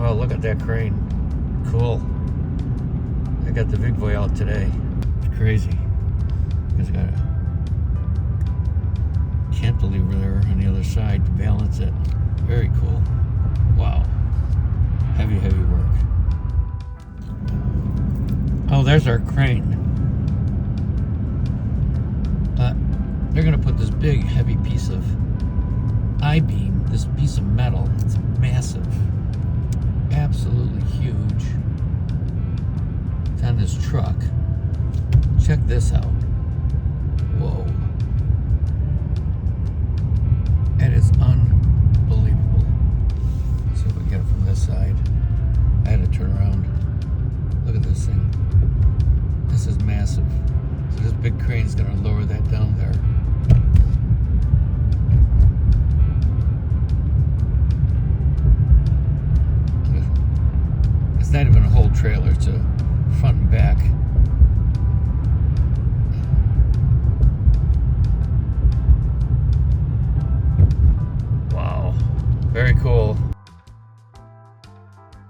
Wow, look at that crane. Cool. I got the big boy out today. It's crazy. Because I got a cantilever there on the other side to balance it. Very cool. Wow. Heavy, heavy work. Oh, there's our crane. They're going to put this big, heavy piece of I-beam, this piece of metal. It's massive. Absolutely huge. It's on this truck. Check this out. Whoa. It is unbelievable. Let's see if we can get it from this side. I had to turn around. Look at this thing. This is massive. So this big crane is going to lower that down there. It's not even a whole trailer. It's a front and back. Wow. Very cool.